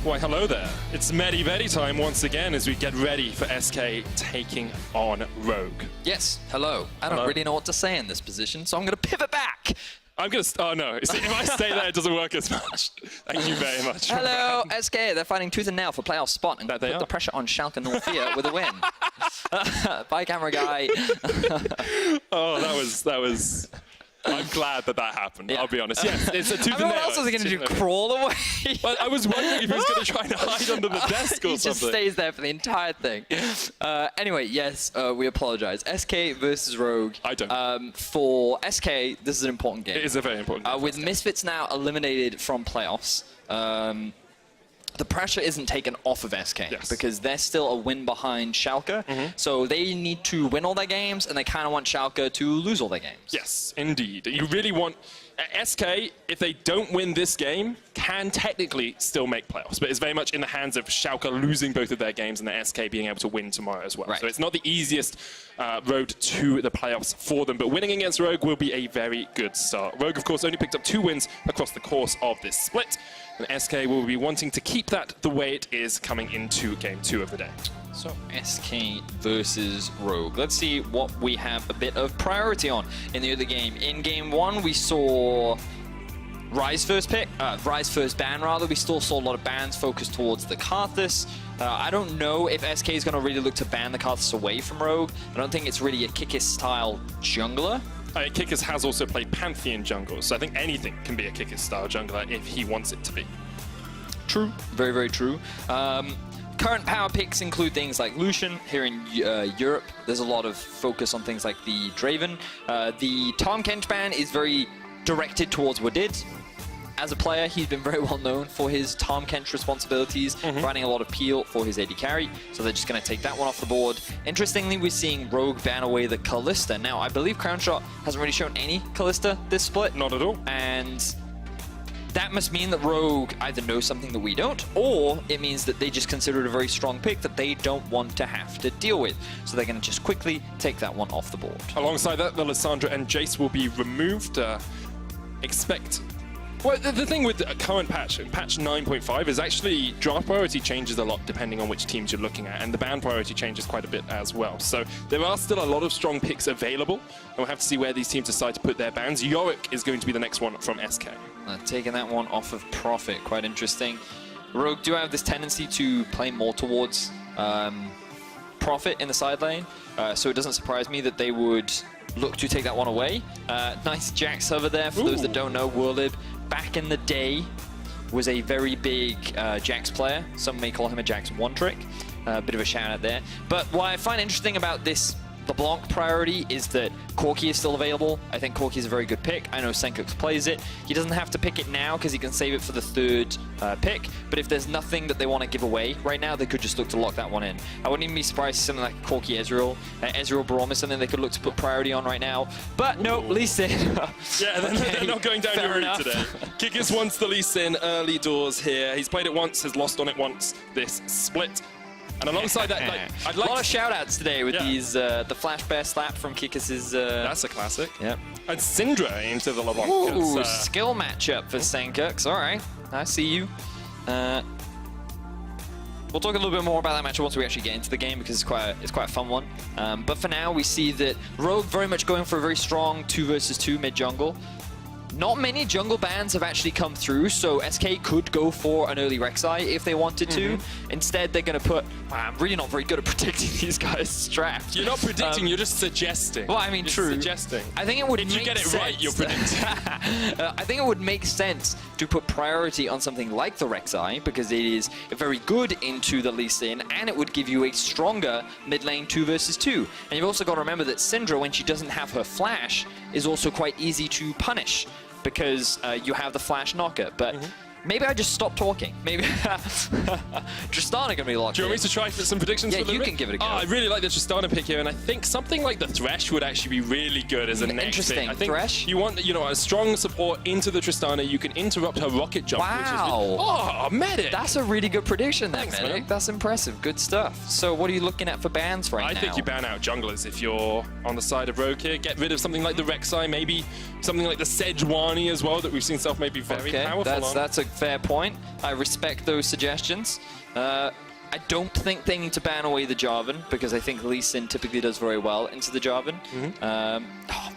Why, hello there. It's Medi time once again as we get ready for SK taking on Rogue. Yes, hello. I don't really know what to say in this position, so I'm going to pivot back. I'm going to... Oh, no. See, if I stay there, it doesn't work as much. Thank you very much. Hello, SK. They're fighting tooth and nail for playoff spot and That put they the are. pressure on Schalke 04 with a win. Bye, camera guy. Oh, that was... I'm glad that happened, I'll be honest. Yes, it's a tooth and nail. What else was he going to do? Crawl away? Well, I was wondering if he was going to try and hide under the desk or he something. just stays there for the entire thing. Anyway, yes, we apologize. SK versus Rogue. I don't. For SK, this is an important game. It is a very important game. With Misfits now eliminated from playoffs, the pressure isn't taken off of SK because they're still a win behind Schalke. So they need to win all their games, and they kind of want Schalke to lose all their games. Yes, indeed. You really want... SK, if they don't win this game, can technically still make playoffs, but it's very much in the hands of Schalke losing both of their games and the SK being able to win tomorrow as well. Right. So it's not the easiest road to the playoffs for them, but winning against Rogue will be a very good start. Rogue, of course, only picked up 2 wins across the course of this split, and SK will be wanting to keep that the way it is coming into Game 2 of the day. So SK versus Rogue. Let's see what we have a bit of priority on in the other game. In Game 1, we saw Rise first ban rather. We still saw a lot of bans focused towards the Karthus. I don't know if SK is going to really look to ban the Karthus away from Rogue. I don't think it's really a Kikis style jungler. Kikis has also played Pantheon jungle, so I think anything can be a Kikis style jungler if he wants it to be. True. Very, very true. Current power picks include things like Lucian. Here in Europe, there's a lot of focus on things like the Draven. The Tahm Kench ban is very directed towards Wadid. As a player, he's been very well known for his Tahm Kench responsibilities, running a lot of peel for his AD carry, so they're just going to take that one off the board. Interestingly, we're seeing Rogue ban away the Kalista. Now, I believe Crownshot hasn't really shown any Kalista this split. Not at all. And that must mean that Rogue either knows something that we don't, or it means that they just consider it a very strong pick that they don't want to have to deal with. So they're going to just quickly take that one off the board. Alongside that, the Lissandra and Jace will be removed. Well, the thing with the current patch 9.5, is actually draft priority changes a lot depending on which teams you're looking at, and the ban priority changes quite a bit as well. So there are still a lot of strong picks available, and we'll have to see where these teams decide to put their bans. Yorick is going to be the next one from SK. Taking that one off of Prophet, quite interesting. Rogue do have this tendency to play more towards Prophet in the side lane, so it doesn't surprise me that they would look to take that one away. Nice Jax over there. For those that don't know, Warlib, back in the day, was a very big Jax player. Some may call him a Jax one-trick. Bit of a shout out there. But what I find interesting about this LeBlanc priority is that Corki is still available. I think Corki is a very good pick. I know Senkux plays it. He doesn't have to pick it now because he can save it for the 3rd pick. But if there's nothing that they want to give away right now, they could just look to lock that one in. I wouldn't even be surprised if something like Corki Ezreal. Ezreal Braum is something they could look to put priority on right now. But no, Lee Sin. Yeah, they're not going down your route today. Kikis wants the Lee Sin early doors here. He's played it once, has lost on it once this split. And alongside that, I'd like a lot of shout-outs today with these, the Flash Bear slap from Kikis'... That's a classic. Yep. And Syndra into the LeBlanc. Ooh, skill matchup for Senkux. All right, I see you. We'll talk a little bit more about that matchup once we actually get into the game because it's quite a fun one. But for now, we see that Rogue very much going for a very strong 2 versus 2 mid-jungle. Not many jungle bans have actually come through, so SK could go for an early Rek'Sai if they wanted to. Instead, they're going to put... I'm really not very good at predicting these guys strapped. You're not predicting, you're just suggesting. Well, I mean, you're true. Suggesting. I think it would If you get it right, you're predicting. I think it would make sense to put priority on something like the Rek'Sai because it is very good into the Lee Sin, and it would give you a stronger mid lane 2 versus 2. And you've also got to remember that Syndra, when she doesn't have her flash, is also quite easy to punish because you have the flash knocker. But maybe I just stop talking. Maybe Tristana can be locked. Do you want me to try for some predictions? Yeah, for the you bit? can give it a go. Oh, I really like the Tristana pick here, and I think something like the Thresh would actually be really good as a next Interesting. pick. I think Thresh? You want, a strong support into the Tristana. You can interrupt her rocket jump. Wow. Which is, oh, Medic. That's a really good prediction there, Thanks, Medic. man. That's impressive. Good stuff. So what are you looking at for bans right now? I think you ban out junglers if you're on the side of Rogue here. Get rid of something like the Rek'Sai, maybe something like the Sejuani as well that we've seen self maybe very powerful on. That's a fair point. I respect those suggestions. I don't think they need to ban away the Jarvan, because I think Lee Sin typically does very well into the Jarvan.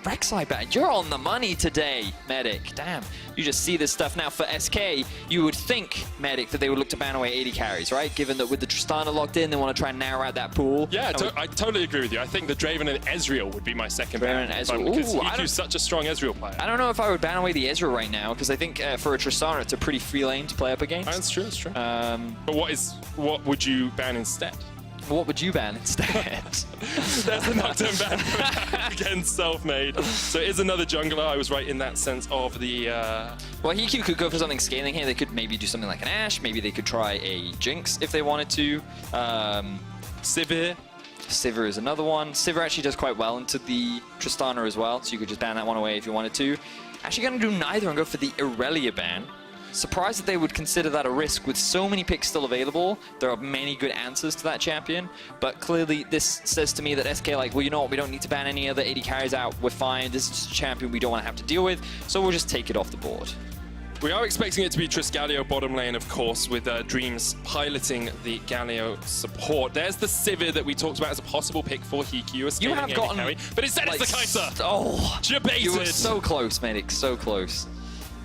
Rek'Sai ban, you're on the money today, Medic. Damn, you just see this stuff now. For SK, you would think, Medic, that they would look to ban away AD carries, right? Given that with the Tristana locked in, they want to try and narrow out that pool. Yeah, I totally agree with you. I think the Draven and Ezreal would be my second ban. Draven and Ezreal. Because Ooh, EQ's such a strong Ezreal player. I don't know if I would ban away the Ezreal right now, because I think for a Tristana, it's a pretty free lane to play up against. That's true, that's true. But what would you ban instead? What would you ban instead? There's the Nocturne ban against Self-Made. So it is another jungler. I was right in that sense of the... Well, EQ could go for something scaling here. They could maybe do something like an Ashe. Maybe they could try a Jinx if they wanted to. Sivir. Sivir is another one. Sivir actually does quite well into the Tristana as well, so you could just ban that one away if you wanted to. Actually going to do neither and go for the Irelia ban. Surprised that they would consider that a risk with so many picks still available. There are many good answers to that champion, but clearly this says to me that SK like, well, you know what, we don't need to ban any other AD carries out. We're fine. This is just a champion we don't want to have to deal with, so we'll just take it off the board. We are expecting it to be Triss-Galio bottom lane, of course, with Dreams piloting the Galio support. There's the Sivir that we talked about as a possible pick for Hikyu. You have gotten... carry, but instead it's the Kai'Sa! Oh! Debated. You were so close, Medic, so close.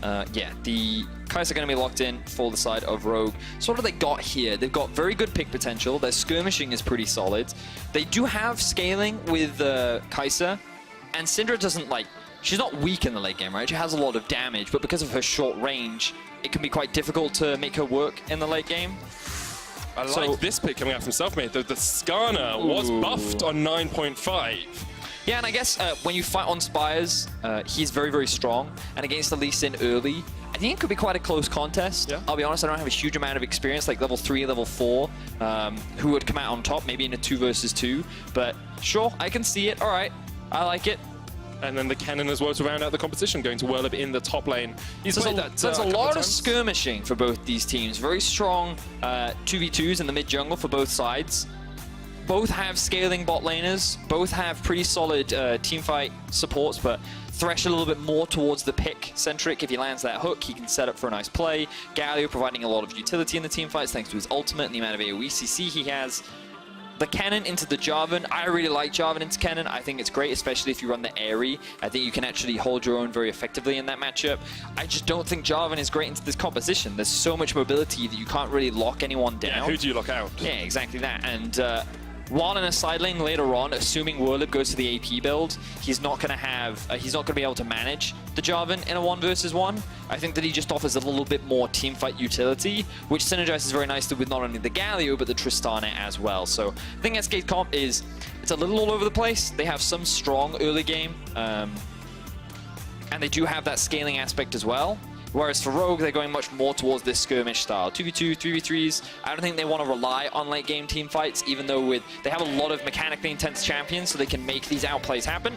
Yeah, the Kai'Sa are going to be locked in for the side of Rogue. So what have they got here? They've got very good pick potential. Their skirmishing is pretty solid. They do have scaling with Kai'Sa, and Syndra doesn't like... She's not weak in the late game, right? She has a lot of damage, but because of her short range, it can be quite difficult to make her work in the late game. I like this pick coming out from Self-Made. The Skarner was buffed on 9.5. Yeah, and I guess when you fight on Spires, he's very, very strong. And against the Lee Sin early, I think it could be quite a close contest. Yeah. I'll be honest, I don't have a huge amount of experience, like level 3, level 4, who would come out on top, maybe in a 2 versus 2. But sure, I can see it. All right, I like it. And then the Cannon as well to round out the competition, going to whirl up in the top lane. There's a lot of skirmishing for both these teams. Very strong 2v2s in the mid jungle for both sides. Both have scaling bot laners. Both have pretty solid teamfight supports, but Thresh a little bit more towards the pick centric. If he lands that hook, he can set up for a nice play. Galio providing a lot of utility in the teamfights thanks to his ultimate and the amount of AoE CC he has. The Cannon into the Jarvan. I really like Jarvan into Cannon. I think it's great, especially if you run the Aerie. I think you can actually hold your own very effectively in that matchup. I just don't think Jarvan is great into this composition. There's so much mobility that you can't really lock anyone down. Yeah, who do you lock out? Yeah, exactly that. And while in a side lane later on, assuming Whirlip goes to the AP build, he's not going to have, he's not going to be able to manage the Jarvan in a 1 versus 1. I think that he just offers a little bit more teamfight utility, which synergizes very nicely with not only the Galio, but the Tristana as well. So I think SK's comp is, it's a little all over the place. They have some strong early game, and they do have that scaling aspect as well. Whereas for Rogue, they're going much more towards this skirmish style. 2v2, 3v3s. I don't think they want to rely on late game team fights, even though they have a lot of mechanically intense champions, so they can make these outplays happen.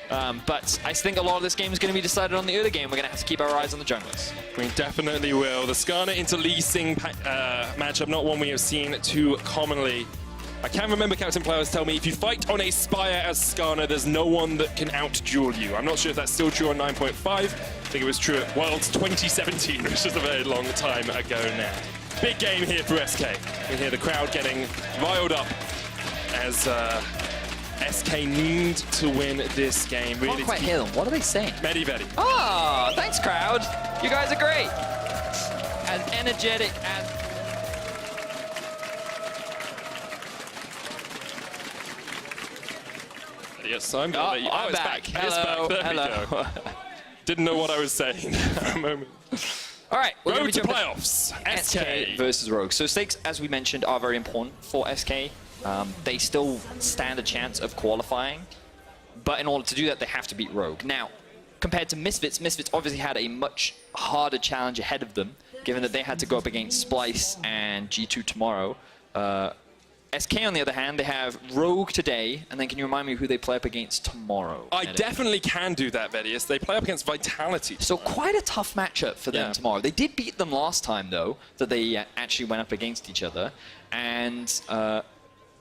But I think a lot of this game is going to be decided on the early game. We're going to have to keep our eyes on the junglers. We definitely will. The Skarner into Lee Sin matchup, not one we have seen too commonly. I can remember Captain Players tell me if you fight on a Spire as Skarner, there's no one that can out-duel you. I'm not sure if that's still true on 9.5. I think it was true at Worlds 2017, which is a very long time ago now. Big game here for SK. We hear the crowd getting riled up as SK need to win this game. Really, can't quite hear them. What are they saying? Medi Vedi. Ah, thanks, crowd. You guys are great. As energetic as... Yes, I'm back. I'm back. Hello. Hello. Didn't know what I was saying for a moment. All right. Road to playoffs. SK versus Rogue. So stakes, as we mentioned, are very important for SK. They still stand a chance of qualifying, but in order to do that, they have to beat Rogue. Now, compared to Misfits, Misfits obviously had a much harder challenge ahead of them, given that they had to go up against Splice and G2 tomorrow. SK, on the other hand, they have Rogue today, and then can you remind me who they play up against tomorrow? I definitely can do that, Vedius. They play up against Vitality tomorrow. So quite a tough matchup for them tomorrow. They did beat them last time, though, that they actually went up against each other. And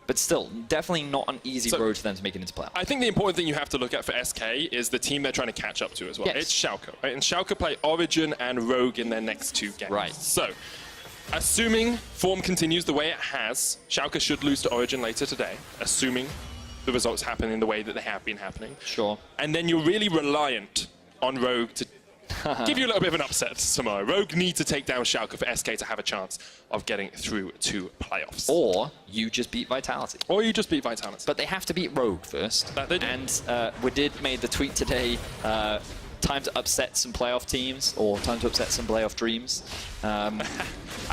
But still, definitely not an easy road for them to make it into playoffs. I think the important thing you have to look at for SK is the team they're trying to catch up to as well. Yes. It's Schalke, right? And Schalke play Origin and Rogue in their next 2 games. Right. So, assuming form continues the way it has, Schalke should lose to Origin later today, assuming the results happen in the way that they have been happening. Sure. And then you're really reliant on Rogue to give you a little bit of an upset tomorrow. Rogue need to take down Schalke for SK to have a chance of getting through to playoffs. Or you just beat Vitality. Or you just beat Vitality. But they have to beat Rogue first. That they do. And we did made the tweet today, time to upset some playoff teams, or time to upset some playoff dreams. I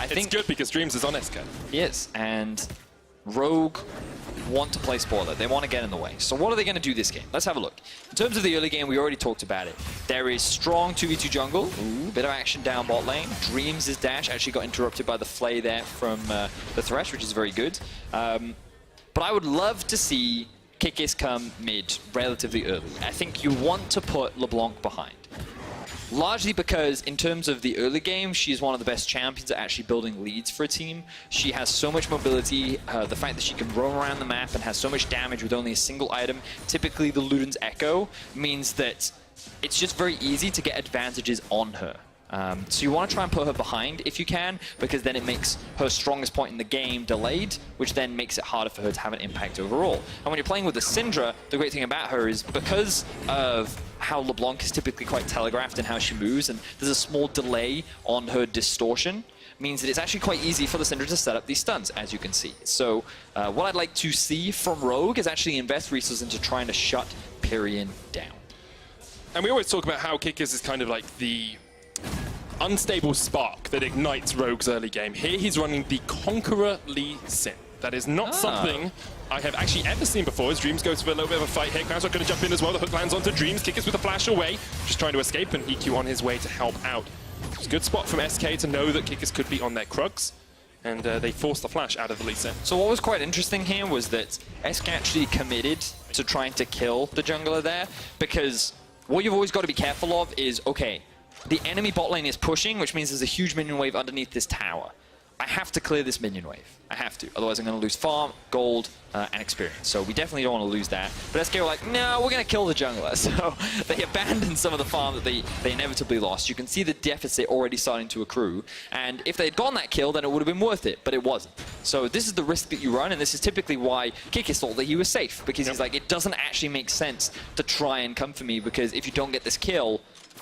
think it's good because Dreams is on SK. Yes, and Rogue want to play spoiler. They want to get in the way. So what are they going to do this game? Let's have a look. In terms of the early game, we already talked about it. There is strong 2v2 jungle. Ooh, bit of action down bot lane. Dreams' dash actually got interrupted by the flay there from the Thresh, which is very good. But I would love to see Kikis come mid relatively early. I think you want to put LeBlanc behind. Largely because in terms of the early game, she's one of the best champions at actually building leads for a team. She has so much mobility, the fact that she can roam around the map and has so much damage with only a single item, typically the Luden's Echo, means that it's just very easy to get advantages on her. So you want to try and put her behind if you can, because then it makes her strongest point in the game delayed, which then makes it harder for her to have an impact overall. And when you're playing with the Syndra, the great thing about her is because of how LeBlanc is typically quite telegraphed in how she moves, and there's a small delay on her distortion, means that it's actually quite easy for the Syndra to set up these stuns, as you can see. So what I'd like to see from Rogue is actually invest resources into trying to shut Pyrian down. And we always talk about how Kikis is kind of like the unstable spark that ignites Rogue's early game. Here he's running the Conqueror Lee Sin. That is not something I have actually ever seen before, as Dreams goes for a little bit of a fight here. Crown's not going to jump in as well. The hook lands onto Dreams. Kikis with a flash away, just trying to escape, and EQ on his way to help out. It's a good spot from SK to know that Kikis could be on their Krugs, and they forced the flash out of the Lee Sin. So what was quite interesting here was that SK actually committed to trying to kill the jungler there, because what you've always got to be careful of is, okay, the enemy bot lane is pushing, which means there's a huge minion wave underneath this tower. I have to clear this minion wave. I have to. Otherwise, I'm going to lose farm, gold, and experience. So we definitely don't want to lose that. But SK were like, no, we're going to kill the jungler. So they abandoned some of the farm that they inevitably lost. You can see the deficit already starting to accrue. And if they had gotten that kill, then it would have been worth it. But it wasn't. So this is the risk that you run. And this is typically why Kikis thought that he was safe. Because he's like, it doesn't actually make sense to try and come for me. Because if you don't get this kill,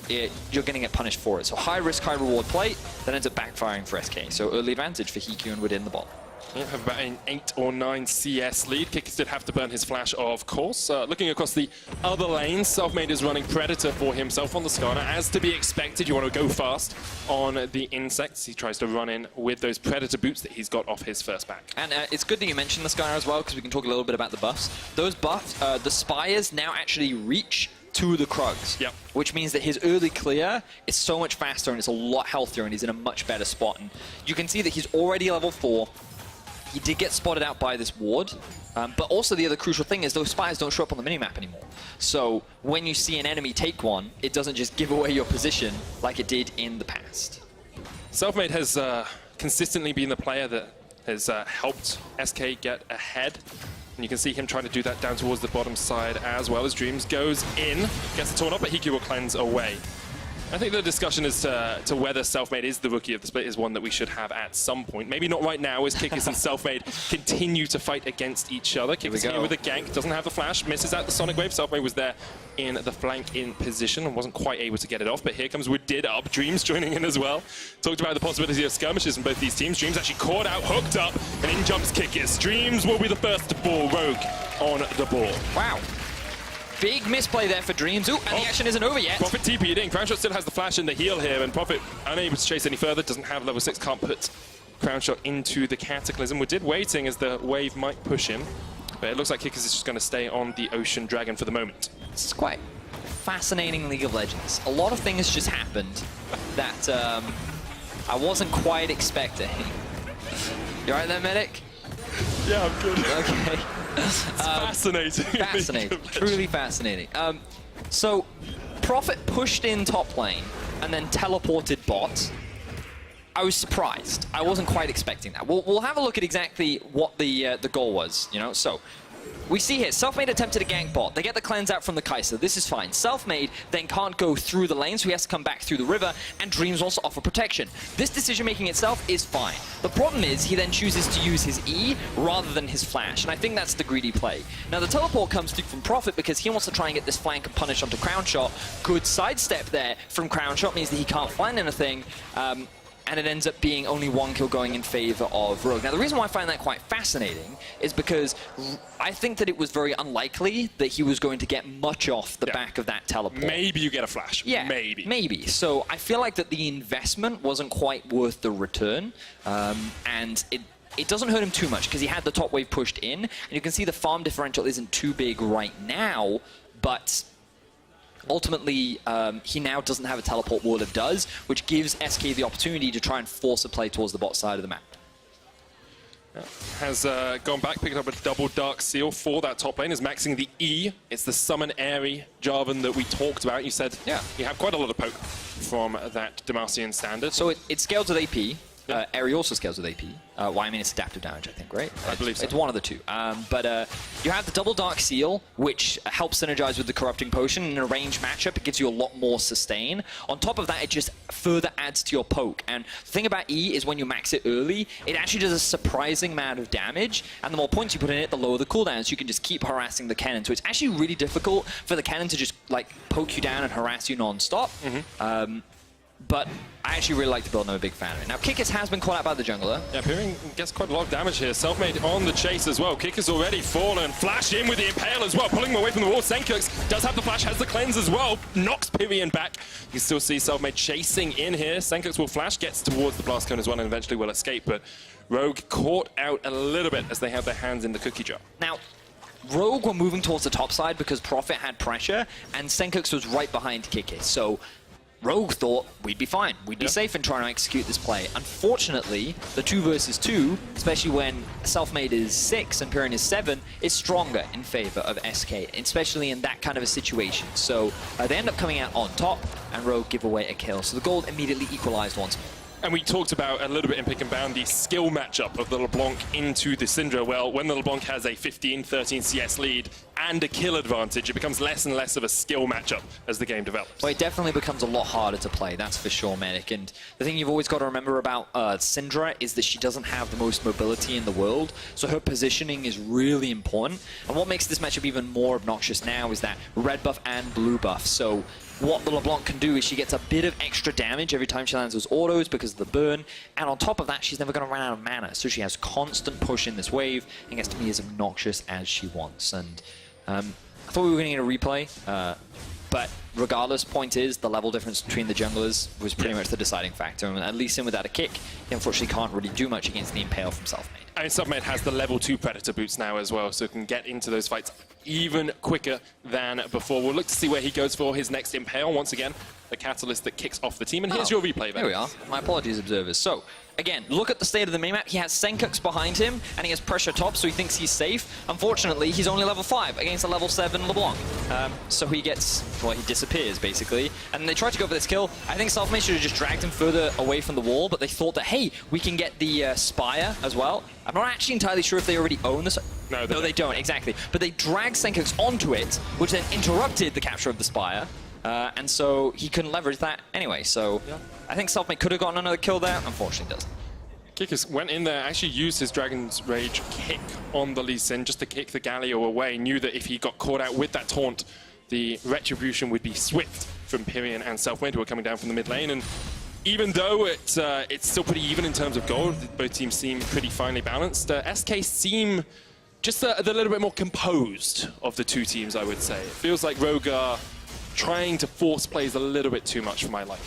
you're going to get punished for it. So high risk, high reward play that ends up backfiring for SK. So early advantage for Hikyu and within the bot. Yeah, have about an 8 or 9 CS lead. Kikis did have to burn his flash, of course. Looking across the other lanes, Selfmade is running Predator for himself on the Skarner. As to be expected, you want to go fast on the insects. He tries to run in with those Predator boots that he's got off his first back. And it's good that you mentioned the Skarner as well, because we can talk a little bit about the buffs. Those buffs, the Spires now actually reach to the Krugs, which means that his early clear is so much faster and it's a lot healthier and he's in a much better spot. And you can see that he's already level 4. He did get spotted out by this ward, but also the other crucial thing is those Spires don't show up on the minimap anymore. So when you see an enemy take one, it doesn't just give away your position like it did in the past. Selfmade has consistently been the player that has helped SK get ahead. And you can see him trying to do that down towards the bottom side as well as Dreams goes in. Gets it torn up, but Hikyu will cleanse away. I think the discussion as to whether Selfmade is the rookie of the split is one that we should have at some point. Maybe not right now as Kikis and Selfmade continue to fight against each other. Kikis here with a gank, doesn't have the flash, misses out the Sonic Wave. Selfmade was there in the flank in position and wasn't quite able to get it off, but here comes Did up. Dreams joining in as well. Talked about the possibility of skirmishes in both these teams. Dreams actually caught out, hooked up, and in jumps Kikis. Dreams will be the first to fall Rogue on the board. Wow. Big misplay there for Dreams. Ooh, and the action isn't over yet. Prophet TP'd in. Crownshot still has the flash and the heal here, and Prophet unable to chase any further. Doesn't have level 6, can't put Crownshot into the Cataclysm. We did waiting as the wave might push him, but it looks like Kikis is just going to stay on the Ocean Dragon for the moment. It's quite fascinating League of Legends. A lot of things just happened that I wasn't quite expecting. You alright there, Medic? Yeah, I'm good. Okay. It's fascinating. Fascinating. Truly fascinating. So, Prophet pushed in top lane and then teleported bot. I was surprised. I wasn't quite expecting that. We'll have a look at exactly what the goal was, you know? So, we see here, Selfmade attempted a gank bot. They get the cleanse out from the Kai'Sa. This is fine. Selfmade then can't go through the lane, so he has to come back through the river, and Dreams wants to offer protection. This decision-making itself is fine. The problem is, he then chooses to use his E rather than his flash, and I think that's the greedy play. Now, the teleport comes through from Prophet because he wants to try and get this flank and punish onto Crown Shot. Good sidestep there from Crown Shot means that he can't find anything. And it ends up being only one kill going in favor of Rogue. Now, the reason why I find that quite fascinating is because I think that it was very unlikely that he was going to get much off the back of that teleport. Maybe you get a flash. Yeah, maybe. So I feel like that the investment wasn't quite worth the return, and it doesn't hurt him too much because he had the top wave pushed in, and you can see the farm differential isn't too big right now, but ultimately, he now doesn't have a teleport. Warlib does, which gives SK the opportunity to try and force a play towards the bot side of the map. Yeah. Has gone back, picked up a double Dark Seal for that top lane, is maxing the E. It's the summon Airy Jarvan that we talked about. You said you have quite a lot of poke from that Demacian standard. So it scales with AP. Airy also scales with AP. Well, I mean, it's adaptive damage, I think, right? I believe so. It's one of the two. But you have the double Dark Seal, which helps synergize with the Corrupting Potion. In a range matchup, it gives you a lot more sustain. On top of that, it just further adds to your poke. And the thing about E is when you max it early, it actually does a surprising amount of damage. And the more points you put in it, the lower the cooldown. So you can just keep harassing the cannon. So it's actually really difficult for the cannon to just, like, poke you down and harass you non-stop. But I actually really like the build and I'm a big fan of it. Now, Kikis has been caught out by the jungler. Yeah, Pyrion gets quite a lot of damage here. Selfmade on the chase as well. Kikis already fallen. Flash in with the Impale as well, pulling him away from the wall. Senkux does have the flash, has the cleanse as well. Knocks Pyrion back. You can still see Selfmade chasing in here. Senkux will flash, gets towards the blast cone as well, and eventually will escape. But Rogue caught out a little bit as they have their hands in the cookie jar. Now, Rogue were moving towards the top side because Prophet had pressure, and Senkux was right behind Kikis. So Rogue thought we'd be fine. We'd be safe in trying to execute this play. Unfortunately, the 2 versus 2, especially when Selfmade is 6 and Pyrion is 7, is stronger in favor of SK, especially in that kind of a situation. So they end up coming out on top, and Rogue give away a kill. So the gold immediately equalized once more. And we talked about a little bit in Pick and Bound the skill matchup of the LeBlanc into the Syndra. Well, when the LeBlanc has a 15-13 CS lead and a kill advantage, it becomes less and less of a skill matchup as the game develops. Well, it definitely becomes a lot harder to play, that's for sure, Medic. And the thing you've always got to remember about Syndra is that she doesn't have the most mobility in the world, so her positioning is really important. And what makes this matchup even more obnoxious now is that red buff and blue buff. So what the LeBlanc can do is she gets a bit of extra damage every time she lands those autos because of the burn, and on top of that, she's never going to run out of mana, so she has constant push in this wave and gets to be as obnoxious as she wants. And I thought we were going to get a replay, but regardless, point is, the level difference between the junglers was pretty much the deciding factor, and at least in without a kick, he unfortunately can't really do much against the Impale from Selfmade. I mean, Selfmade has the level 2 Predator boots now as well, so can get into those fights even quicker than before. We'll look to see where he goes for his next Impale. Once again, the catalyst that kicks off the team. And here's your replay, There we are. My apologies, observers. So, again, look at the state of the minimap. He has Senkux behind him, and he has pressure top, so he thinks he's safe. Unfortunately, he's only level 5 against a level 7 LeBlanc. So he gets, well, he disappears, basically. And they tried to go for this kill. I think Selfmade should have just dragged him further away from the wall, but they thought that, hey, we can get the Spire as well. I'm not actually entirely sure if they already own this. No, they don't, exactly. But they dragged Senkux onto it, which then interrupted the capture of the Spire. And so he couldn't leverage that anyway. So I think Selfmade could have gotten another kill there. Unfortunately, doesn't. Kikis went in there, actually used his Dragon's Rage kick on the Lee Sin just to kick the Galio away. Knew that if he got caught out with that taunt, the retribution would be swift from Pyrion and Selfmade, who were coming down from the mid lane. And even though it's still pretty even in terms of gold, both teams seem pretty finely balanced. SK seem just a little bit more composed of the two teams, I would say. It feels like Rogue are trying to force plays a little bit too much for my liking.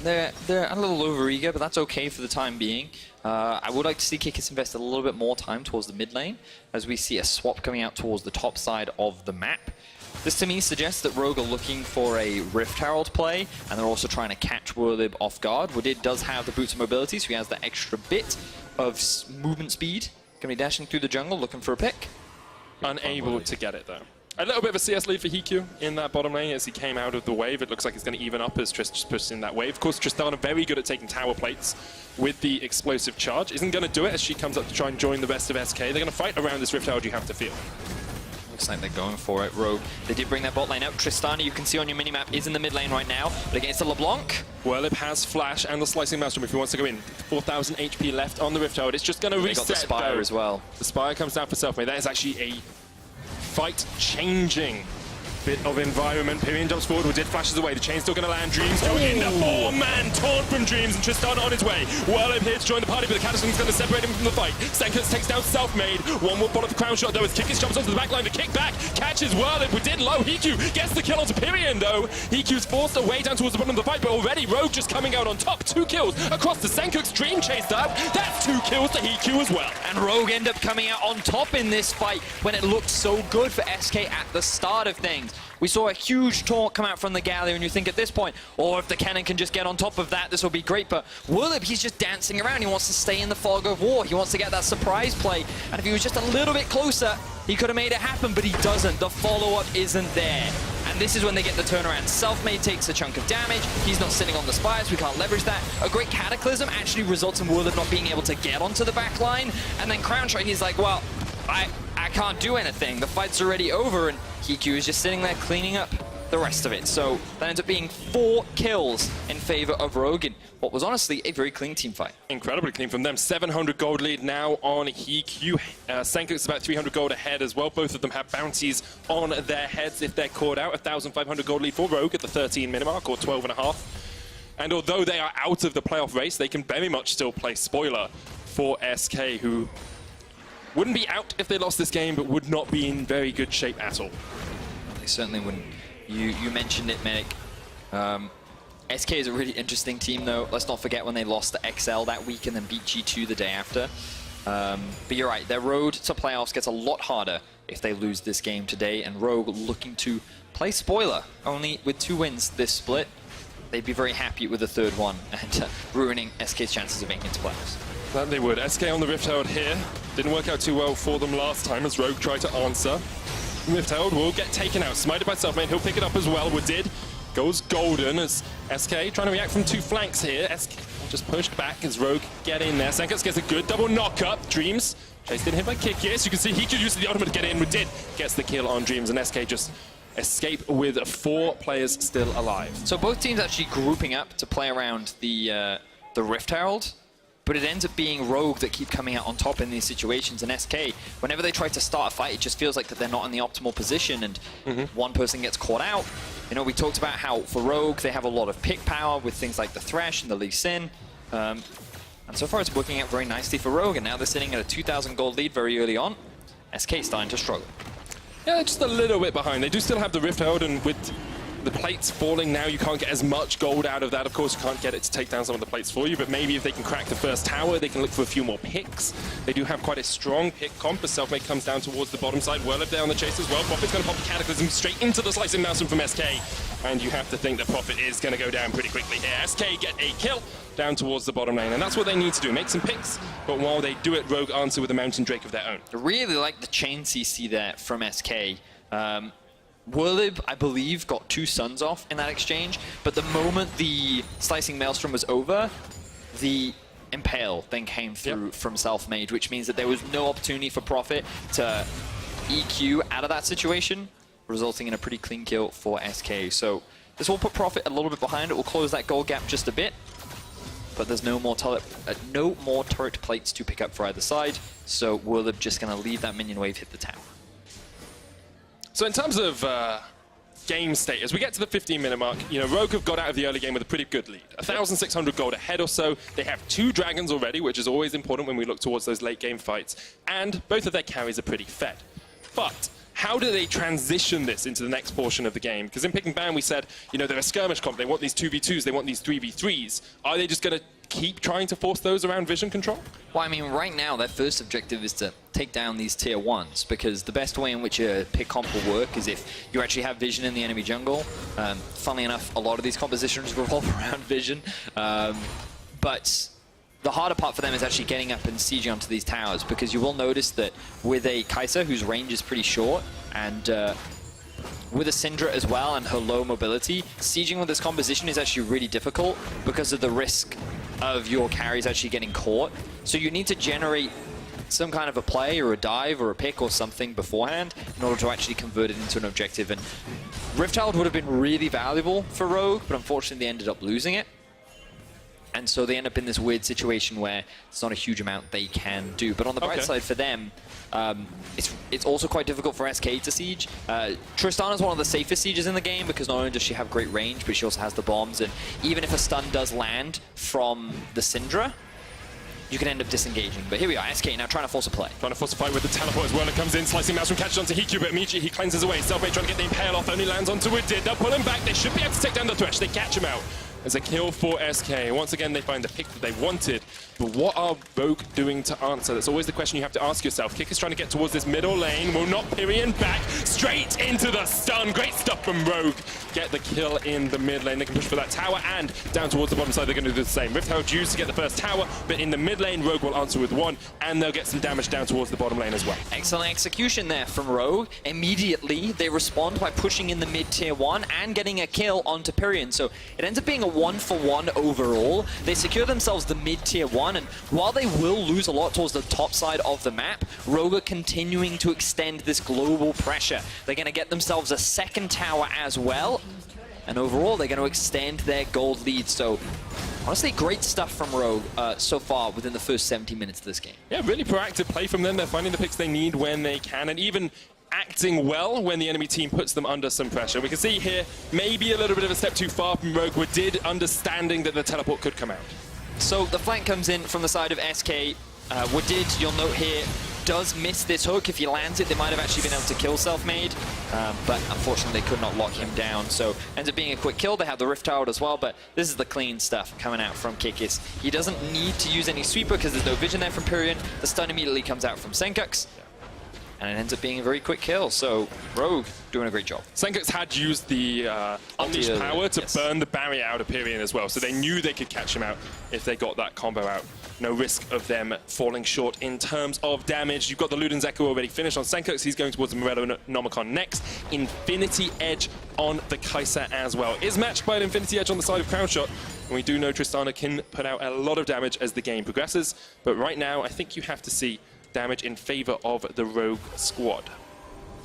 Yeah, they're a little over-eager, but that's okay for the time being. I would like to see Kikis invest a little bit more time towards the mid lane, as we see a swap coming out towards the top side of the map. This to me suggests that Rogue are looking for a Rift Herald play, and they're also trying to catch Warlib off guard. Wadid does have the boots of mobility, so he has the extra bit of movement speed. Going to be dashing through the jungle looking for a pick. Unable to get it though. A little bit of a CS lead for Hikyu in that bottom lane as he came out of the wave. It looks like it's going to even up as Trist just pushes in that wave. Of course, Tristana very good at taking tower plates with the explosive charge. Isn't going to do it as she comes up to try and join the rest of SK. They're going to fight around this Rift Herald, you have to feel. Looks like they're going for it. Rogue, they did bring that bot lane out. Tristana, you can see on your minimap, is in the mid lane right now. But against the LeBlanc, Whirlip has Flash and the Slicing Maelstrom if he wants to go in. 4,000 HP left on the Rift Herald. It's just going to reset. They got the Spire as well. The Spire comes down for Selfmade. That is actually a fight-changing bit of environment. Pyrion jumps forward, Woodid flashes away. The chain's still going to land. Dreams going in. The 4-man taunt from Dreams, and Tristana on his way. Whirlip here to join the party, but the Cataclysm's going to separate him from the fight. Senkers takes down Selfmade. One more bottle of Crown Shot, though, as Kikis jumps onto the back line. The kick back catches Whirlip. Woodid low. Hikyu gets the kill onto Pyrion, though. Hikyu's forced away down towards the bottom of the fight, but already Rogue just coming out on top. 2 kills across the Senkers. Dream chased up. That's 2 kills to Hikyu as well. And Rogue end up coming out on top in this fight when it looked so good for SK at the start of things. We saw a huge taunt come out from the Gallery, and you think at this point, or if the cannon can just get on top of that, this will be great. But Whirlip, he's just dancing around. He wants to stay in the fog of war. He wants to get that surprise play. And if he was just a little bit closer, he could have made it happen, but he doesn't. The follow-up isn't there. And this is when they get the turnaround. Selfmade takes a chunk of damage. He's not sitting on the spires. We can't leverage that. A great Cataclysm actually results in Whirlip not being able to get onto the back line. And then Crown Shot, he's like, well, I can't do anything. The fight's already over, and Hikyu is just sitting there cleaning up the rest of it. So that ends up being 4 kills in favor of Rogue in what was honestly a very clean team fight. Incredibly clean from them. 700 gold lead now on Hikyu. Senkers about 300 gold ahead as well. Both of them have bounties on their heads if they're caught out. 1,500 gold lead for Rogue at the 13 minute mark, or 12.5. And although they are out of the playoff race, they can very much still play spoiler for SK, who wouldn't be out if they lost this game, but would not be in very good shape at all. They certainly wouldn't. You mentioned it, Medic. SK is a really interesting team, though. Let's not forget when they lost to XL that week and then beat G2 the day after. But you're right, their road to playoffs gets a lot harder if they lose this game today, and Rogue looking to play spoiler. Only with 2 wins this split, they'd be very happy with the 3rd one and ruining SK's chances of making it to playoffs. That they would. SK on the Rift Herald here. Didn't work out too well for them last time as Rogue tried to answer. Rift Herald will get taken out. Smited by Selfmade. He'll pick it up as well. Woodid goes golden as SK trying to react from 2 flanks here. SK just pushed back as Rogue get in there. Senkers gets a good double knock-up. Dreams chased in hit by Kikis. You can see he could use the ultimate to get in. Woodid gets the kill on Dreams, and SK just escape with 4 players still alive. So both teams actually grouping up to play around the Rift Herald. But it ends up being Rogue that keep coming out on top in these situations. And SK, whenever they try to start a fight, it just feels like that they're not in the optimal position, and one person gets caught out. You know, we talked about how for Rogue, they have a lot of pick power with things like the Thresh and the Lee Sin. And so far, it's working out very nicely for Rogue, and now they're sitting at a 2,000 gold lead very early on. SK starting to struggle. Yeah, just a little bit behind. They do still have the Rift Herald, and with the plates falling now, you can't get as much gold out of that. Of course, you can't get it to take down some of the plates for you, but maybe if they can crack the first tower, they can look for a few more picks. They do have quite a strong pick comp as Selfmade comes down towards the bottom side. Whirlip there on the chase as well. Prophet's going to pop the Cataclysm straight into the Slicing Maelstrom from SK, and you have to think that Prophet is going to go down pretty quickly here. SK get a kill down towards the bottom lane, and that's what they need to do, make some picks, but while they do it, Rogue answer with a Mountain Drake of their own. I really like the chain CC there from SK. Whirlip, I believe, got 2 suns off in that exchange, but the moment the Slicing Maelstrom was over, the Impale then came through from Selfmade, which means that there was no opportunity for Prophet to EQ out of that situation, resulting in a pretty clean kill for SK. So this will put Prophet a little bit behind. It will close that gold gap just a bit, but there's no more turret plates to pick up for either side, so Whirlip just going to leave that minion wave hit the tower. So in terms of game state, as we get to the 15-minute mark, you know, Rogue have got out of the early game with a pretty good lead. 1,600 gold ahead or so. They have 2 dragons already, which is always important when we look towards those late game fights. And both of their carries are pretty fed. But how do they transition this into the next portion of the game? Because in Pick and Ban, we said, you know, they're a skirmish comp. They want these 2v2s. They want these 3v3s. Are they just going to keep trying to force those around vision control? Well, I mean, right now, their first objective is to take down these tier 1s, because the best way in which a pick comp will work is if you actually have vision in the enemy jungle. Funnily enough, a lot of these compositions revolve around vision. But the harder part for them is actually getting up and sieging onto these towers, because you will notice that with a Kai'Sa whose range is pretty short, and with a Syndra as well and her low mobility, sieging with this composition is actually really difficult because of the risk of your carries actually getting caught. So you need to generate some kind of a play or a dive or a pick or something beforehand in order to actually convert it into an objective. And Riftchild would have been really valuable for Rogue, but unfortunately they ended up losing it. And so they end up in this weird situation where it's not a huge amount they can do. But on the bright side for them, it's also quite difficult for SK to siege. Tristana is one of the safest sieges in the game because not only does she have great range, but she also has the bombs. And even if a stun does land from the Syndra, you can end up disengaging. But here we are, SK now trying to force a play. Trying to force a fight with the teleport as well. It comes in, slicing Maelstrom, catches onto Hiku, but immediately he cleanses away. Selfmade trying to get the Impale off, only lands onto it. They'll pull him back. They should be able to take down the Thresh. They catch him out. As a kill for SK. Once again, they find the pick that they wanted. But what are Rogue doing to answer? That's always the question you have to ask yourself. Kick is trying to get towards this middle lane. Will not Pyrion back. Straight into the stun. Great stuff from Rogue. Get the kill in the mid lane. They can push for that tower and down towards the bottom side. They're going to do the same. Riftchild used to get the first tower, but in the mid lane, Rogue will answer with one, and they'll get some damage down towards the bottom lane as well. Excellent execution there from Rogue. Immediately, they respond by pushing in the mid tier 1 and getting a kill onto Pyrion. So it ends up being a 1-for-1 overall. They secure themselves the mid tier 1, and while they will lose a lot towards the top side of the map, Rogue are continuing to extend this global pressure. They're going to get themselves a second tower as well, and overall they're going to extend their gold lead. So honestly, great stuff from Rogue so far within the first 70 minutes of this game. Yeah, really proactive play from them. They're finding the picks they need when they can, and even acting well when the enemy team puts them under some pressure. We can see here maybe a little bit of a step too far from Rogue, but did understanding that the teleport could come out. So the flank comes in from the side of SK. Woodid, you'll note here, does miss this hook. If he lands it, they might have actually been able to kill Selfmade, but unfortunately they could not lock him down. So ends up being a quick kill. They have the Rift Tower as well, but this is the clean stuff coming out from Kikis. He doesn't need to use any sweeper because there's no vision there from Pyrion. The stun immediately comes out from Senkux, and it ends up being a very quick kill. So Rogue doing a great job. Senkux had used the Unleashed power to burn the barrier out of Pyrion as well, so they knew they could catch him out if they got that combo out. No risk of them falling short in terms of damage. You've got the Luden's Echo already finished on Senkux. He's going towards the Morello Nomicon next. Infinity Edge on the Kai'Sa as well. Is matched by an Infinity Edge on the side of Crownshot. And we do know Tristana can put out a lot of damage as the game progresses. But right now, I think you have to see damage in favor of the Rogue squad.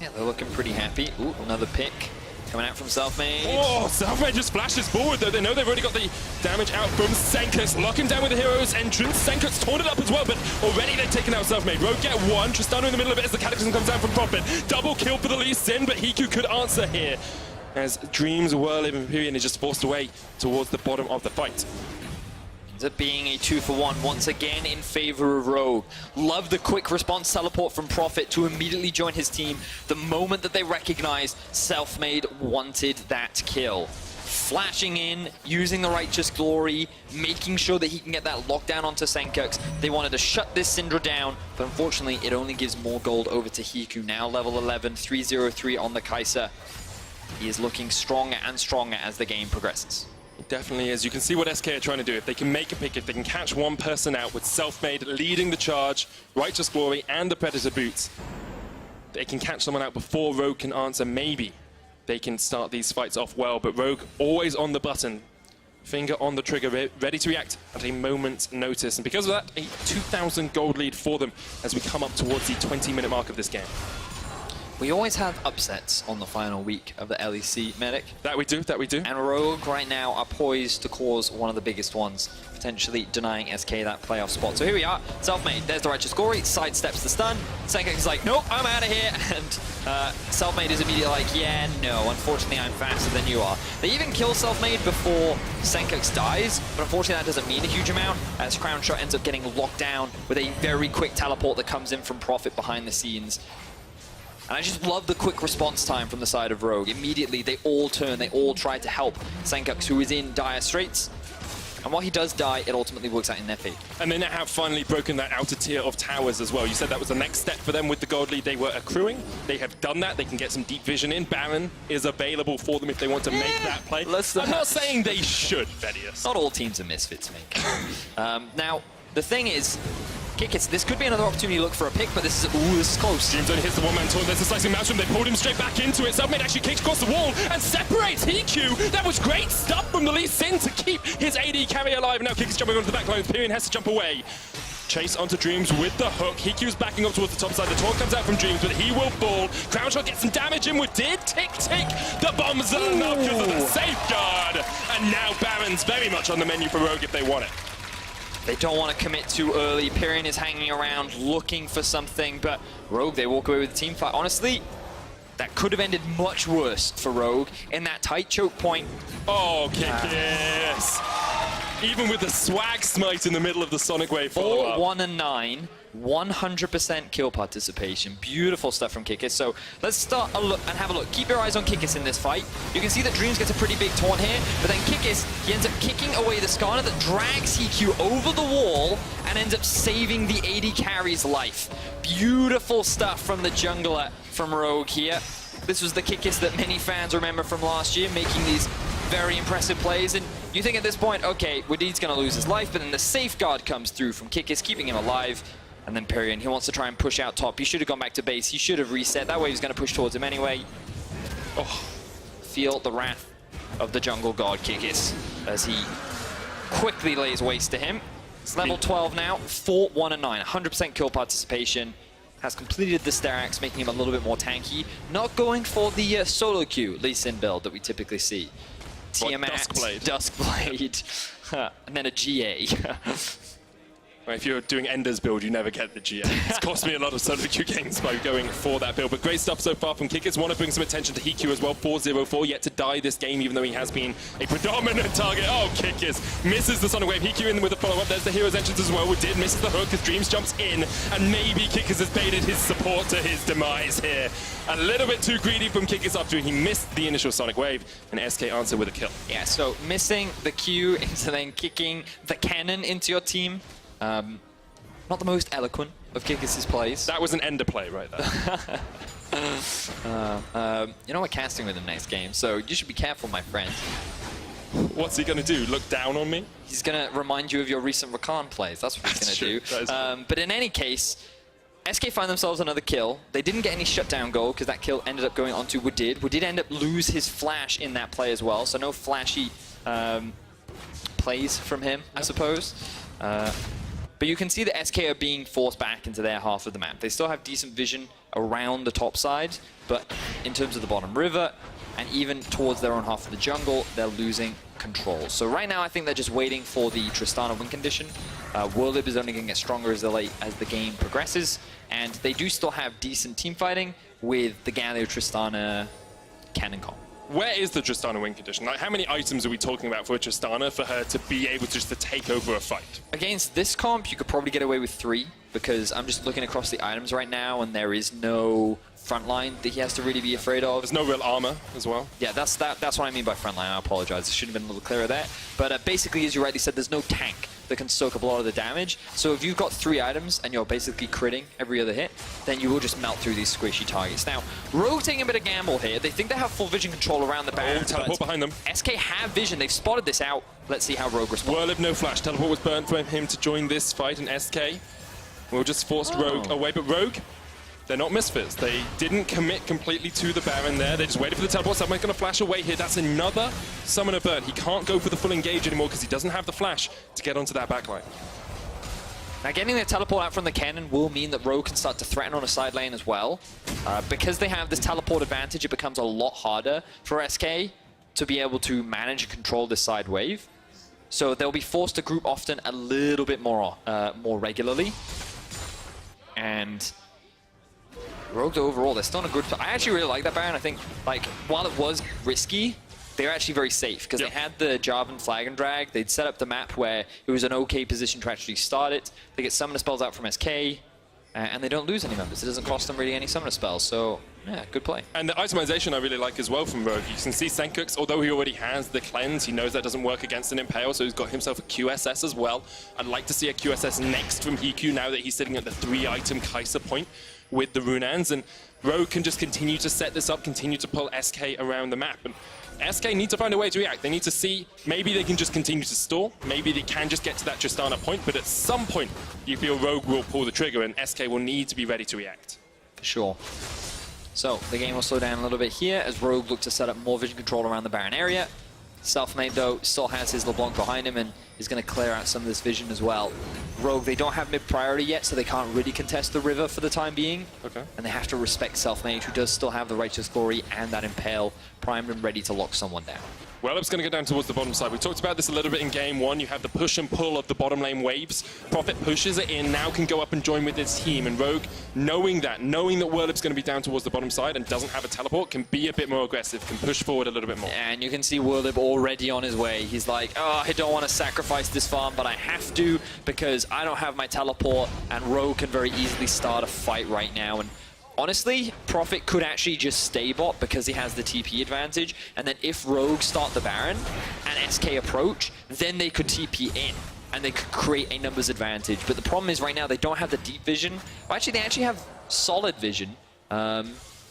Yeah, they're looking pretty happy. Ooh, another pick coming out from Selfmade. Oh, Selfmade just flashes forward, though. They know they've already got the damage out from Senkux. Lock him down with the hero's entrance. Senkux torn it up as well, but already they've taken out Selfmade. Rogue get one. Tristana in the middle of it as the Cataclysm comes down from Prophet. Double kill for the Lee Sin, but Hiku could answer here as Dreams Whirl Imperium is just forced away towards the bottom of the fight. Ends up being a 2-for-1 once again in favor of Rogue. Love the quick response teleport from Prophet to immediately join his team the moment that they recognized Selfmade wanted that kill. Flashing in, using the Righteous Glory, making sure that he can get that lockdown onto Senkux. They wanted to shut this Syndra down, but unfortunately it only gives more gold over to Hiku. Now level 11, 303 on the Kai'Sa. He is looking stronger and stronger as the game progresses. It definitely is. You can see what SK are trying to do. If they can make a pick, if they can catch one person out with Selfmade leading the charge, Righteous Glory and the Predator Boots, they can catch someone out before Rogue can answer. Maybe they can start these fights off well, but Rogue always on the button, finger on the trigger, ready to react at a moment's notice. And because of that, a 2,000 gold lead for them as we come up towards the 20-minute mark of this game. We always have upsets on the final week of the LEC, Medic. That we do, that we do. And Rogue right now are poised to cause one of the biggest ones, potentially denying SK that playoff spot. So here we are, Selfmade, there's the Righteous Glory, sidesteps the stun. Senkux is like, nope, I'm out of here. And Selfmade is immediately like, yeah, no, unfortunately I'm faster than you are. They even kill Selfmade before Senkux dies, but unfortunately that doesn't mean a huge amount, as Crownshot ends up getting locked down with a very quick teleport that comes in from Prophet behind the scenes. And I just love the quick response time from the side of Rogue. Immediately, they all turn, they all try to help Senkux, who is in dire straits. And while he does die, it ultimately works out in their favor. And they now have finally broken that outer tier of towers as well. You said that was the next step for them with the gold lead. They were accruing. They have done that. They can get some deep vision in. Baron is available for them if they want to make that play. I'm not saying they should, Vedius. Not all teams are misfits, mate. Now, the thing is, Kikis, this could be another opportunity to look for a pick, but this is close. Dreams only hits the one-man taunt. There's a slicing mouse from. They pulled him straight back into it. Selfmade actually kicks across the wall and separates HQ. That was great stuff from the Lee Sin to keep his AD carry alive. Now Kikis jumping onto the back line. Pyrion has to jump away. Chase onto Dreams with the hook. HQ's backing up towards the top side. The taunt comes out from Dreams, but he will fall. Crown Shot gets some damage in with Did. Tick, tick. The bombs are enough because of the safeguard. And now Baron's very much on the menu for Rogue if they want it. They don't want to commit too early. Pyrion is hanging around looking for something, but Rogue, they walk away with the team fight. Honestly, that could have ended much worse for Rogue in that tight choke point. Oh, Kikis. Even with the swag smite in the middle of the Sonic Wave follow-up. 4, 1, and 9, 100% kill participation. Beautiful stuff from Kikis. So let's start a look and have a look. Keep your eyes on Kikis in this fight. You can see that Dreams gets a pretty big taunt here, but then Kikis, he ends up kicking away the Skarner that drags HQ over the wall and ends up saving the AD carry's life. Beautiful stuff from the jungler from Rogue here. This was the Kikis that many fans remember from last year, making these very impressive plays. And you think at this point, okay, Wadid's going to lose his life, but then the safeguard comes through from Kikis, keeping him alive. And then Pyrion, he wants to try and push out top. He should have gone back to base. He should have reset. That way he's going to push towards him anyway. Oh, feel the wrath of the jungle god Kikis as he quickly lays waste to him. It's level 12 now, 4, 1, and 9. 100% kill participation. Has completed the Sterax, making him a little bit more tanky. Not going for the solo queue Lee Sin build that we typically see. Tiamat, Duskblade, and then a GA. If you're doing Ender's build, you never get the GA. It's cost me a lot of solo queue games by going for that build. But great stuff so far from Kikis. Want to bring some attention to HQ as well. 4-0-4, yet to die this game, even though he has been a predominant target. Oh, Kikis misses the Sonic Wave. HQ in with a follow-up. There's the hero's entrance as well. Did misses the hook as Dreams jumps in. And maybe Kikis has baited his support to his demise here. A little bit too greedy from Kikis after he missed the initial Sonic Wave. And SK answer with a kill. Yeah, so missing the Q into then kicking the cannon into your team. Not the most eloquent of Kikis' plays. That was an Ender play right there. You know, we're casting with him next game, so you should be careful, my friend. What's he going to do? Look down on me? He's going to remind you of your recent Rakan plays. That's what he's going to do. But in any case, SK find themselves another kill. They didn't get any shutdown goal because that kill ended up going on to Wadid. Wadid ended up lose his flash in that play as well, so no flashy plays from him, I suppose. But you can see that SK are being forced back into their half of the map. They still have decent vision around the top side, but in terms of the bottom river, and even towards their own half of the jungle, they're losing control. So right now, I think they're just waiting for the Tristana win condition. Whirlib is only going to get stronger as the game progresses, and they do still have decent team fighting with the Galio Tristana cannon comp. Where is the Tristana win condition? Like, how many items are we talking about for a Tristana for her to be able just to take over a fight? Against this comp, you could probably get away with 3, because I'm just looking across the items right now, and there is no frontline that he has to really be afraid of. There's no real armor as well. Yeah, that's what I mean by frontline. I apologize. I should have been a little clearer there. But basically, as you rightly said, there's no tank that can soak up a lot of the damage. So if you've got 3 items and you're basically critting every other hit, then you will just melt through these squishy targets. Now, Rogue taking a bit of gamble here. They think they have full vision control around the Baron. Oh, teleport behind them. SK have vision. They've spotted this out. Let's see how Rogue responds. Whirlib, no flash. Teleport was burnt for him to join this fight, and SK will just force Rogue away. But Rogue, they're not misfits. They didn't commit completely to the Baron there. They just waited for the teleport. Someone's going to flash away here. That's another summoner burn. He can't go for the full engage anymore because he doesn't have the flash to get onto that backline. Now, getting the teleport out from the cannon will mean that Rogue can start to threaten on a side lane as well. Because they have this teleport advantage, it becomes a lot harder for SK to be able to manage and control this side wave. So they'll be forced to group often a little bit more regularly. And Rogue overall, they're still in a good... I actually really like that Baron. I think, like, while it was risky, they were actually very safe because they had the Jarvan flag and drag. They'd set up the map where it was an okay position to actually start it. They get summoner spells out from SK, and they don't lose any members. It doesn't cost them really any summoner spells, so yeah, good play. And the itemization I really like as well from Rogue. You can see Senkux, although he already has the cleanse, he knows that doesn't work against an Impale, so he's got himself a QSS as well. I'd like to see a QSS next from HQ now that he's sitting at the 3-item Kai'Sa point with the Runans, and Rogue can just continue to set this up, continue to pull SK around the map. And SK need to find a way to react. They need to see, maybe they can just continue to stall, maybe they can just get to that Tristana point, but at some point you feel Rogue will pull the trigger and SK will need to be ready to react. For sure. So the game will slow down a little bit here as Rogue look to set up more vision control around the Baron area. Selfmade, though, still has his LeBlanc behind him and is going to clear out some of this vision as well. Rogue, they don't have mid-priority yet, so they can't really contest the river for the time being. Okay. And they have to respect Selfmade, who does still have the Righteous Glory and that Impale primed and ready to lock someone down. Wellup's going to go down towards the bottom side. We talked about this a little bit in game one. You have the push and pull of the bottom lane waves. Prophet pushes it in, now can go up and join with his team. And Rogue, knowing that Wellup's going to be down towards the bottom side and doesn't have a teleport, can be a bit more aggressive, can push forward a little bit more. And you can see Wellip already on his way. He's like, oh, I don't want to sacrifice this farm, but I have to because I don't have my teleport, and Rogue can very easily start a fight right now. And honestly, Prophet could actually just stay bot because he has the TP advantage, and then if Rogue start the Baron and SK approach, then they could TP in and they could create a numbers advantage. But the problem is right now they don't have the deep vision. Well, actually, they actually have solid vision.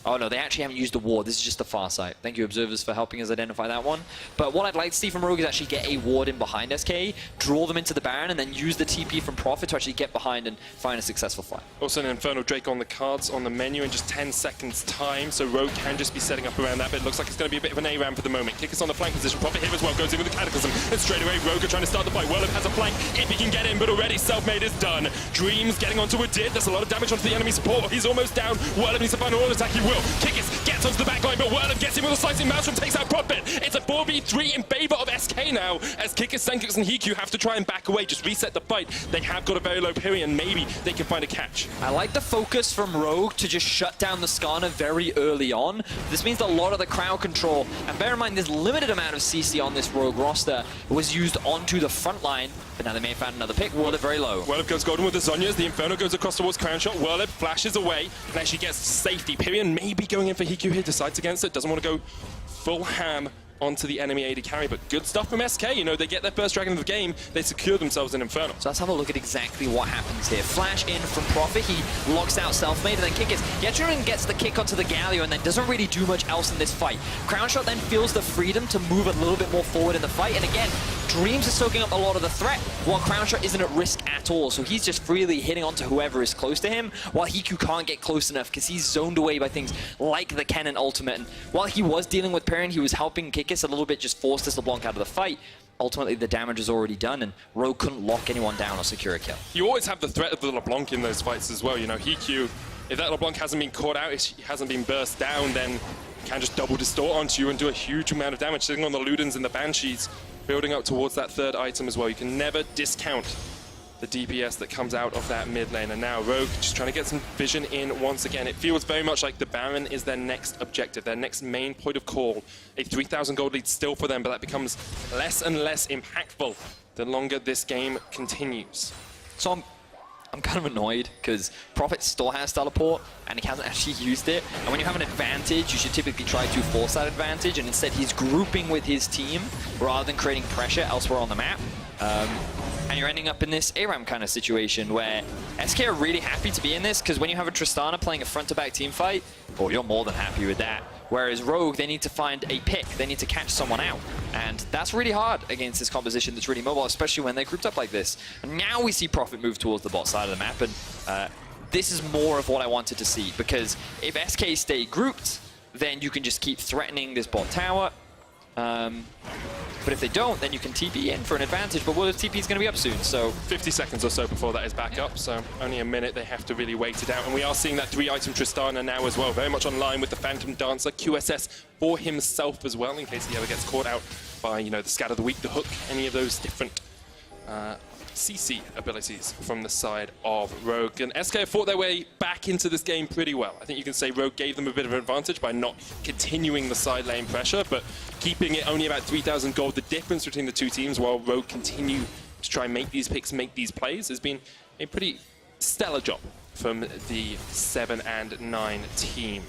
Oh no, they actually haven't used the ward. This is just the far side. Thank you, observers, for helping us identify that one. But what I'd like to see from Rogue is actually get a ward in behind SK, draw them into the Baron, and then use the TP from Prophet to actually get behind and find a successful fight. Also an Infernal Drake on the cards on the menu in just 10 seconds time, so Rogue can just be setting up around that, but it looks like it's going to be a bit of an A-ram for the moment. Kicker's on the flank position. Prophet here as well, goes in with the Cataclysm, and straight away Rogue are trying to start the fight. Wellip has a flank if he can get in, but already Selfmade is done. Dreams getting onto a dip. There's a lot of damage onto the enemy support. He's almost down. Wellip needs to find an all attack. He will. Kickers gets onto the back line, but Wellip gets in with a slicing maelstrom, takes out Prophet. It's a 4v3 in favor of SK now, as Kickers, Senkix, and Hiku have to try and back away, just reset the fight. They have got a very low period, and maybe they can find a catch. I like the focus from Rogue to just shut down the Skarner very early on. This means a lot of the crowd control, and bear in mind there's limited amount of CC on this Rogue roster, was used onto the front line, but now they may have found another pick. Wellip very low. Wellip goes golden with the Zhonya's, the Inferno goes across towards Crown Shot, Wellip flashes away, and actually gets safety. Pyrion maybe going in for Hiku here, decides against it, doesn't want to go full ham onto the enemy AD carry, but good stuff from SK. You know, they get their first dragon of the game, they secure themselves in Inferno. So let's have a look at exactly what happens here. Flash in from Prophet, he locks out Selfmade, and then Kickers. Yeturin gets the kick onto the Galio and then doesn't really do much else in this fight. Crown Shot then feels the freedom to move a little bit more forward in the fight, and again, Dreams is soaking up a lot of the threat, while Crown Shot isn't at risk at all, so he's just freely hitting onto whoever is close to him, while Hiku can't get close enough because he's zoned away by things like the Cannon ultimate. And while he was dealing with Perrin, he was helping Kickis a little bit, just forced this LeBlanc out of the fight. Ultimately, the damage is already done, and Rogue couldn't lock anyone down or secure a kill. You always have the threat of the LeBlanc in those fights as well. You know, Hiku, if that LeBlanc hasn't been caught out, he hasn't been burst down, then can just double distort onto you and do a huge amount of damage, sitting on the Ludens and the Banshees, building up towards that third item as well. You can never discount the DPS that comes out of that mid lane. And now Rogue just trying to get some vision in once again. It feels very much like the Baron is their next objective, their next main point of call. A 3,000 gold lead still for them, but that becomes less and less impactful the longer this game continues. So I'm kind of annoyed because Prophet still has teleport and he hasn't actually used it. And when you have an advantage, you should typically try to force that advantage, and instead he's grouping with his team rather than creating pressure elsewhere on the map. And you're ending up in this ARAM kind of situation where SK are really happy to be in this, because when you have a Tristana playing a front-to-back team fight, well, you're more than happy with that. Whereas Rogue, they need to find a pick. They need to catch someone out. And that's really hard against this composition that's really mobile, especially when they're grouped up like this. And now we see Prophet move towards the bot side of the map, and this is more of what I wanted to see, because if SK stay grouped, then you can just keep threatening this bot tower. But if they don't, then you can TP in for an advantage, but World of TP is going to be up soon, so... 50 seconds or so before that is back up, so only a minute they have to really wait it out. And we are seeing that 3-item Tristana now as well, very much online with the Phantom Dancer, QSS for himself as well, in case he ever gets caught out by, you know, the Scat of the Week, the Hook, any of those different CC abilities from the side of Rogue. And SK have fought their way back into this game pretty well. I think you can say Rogue gave them a bit of an advantage by not continuing the side lane pressure, but keeping it only about 3,000 gold. The difference between the two teams, while Rogue continue to try and make these picks, make these plays, has been a pretty stellar job from the 7 and 9 team.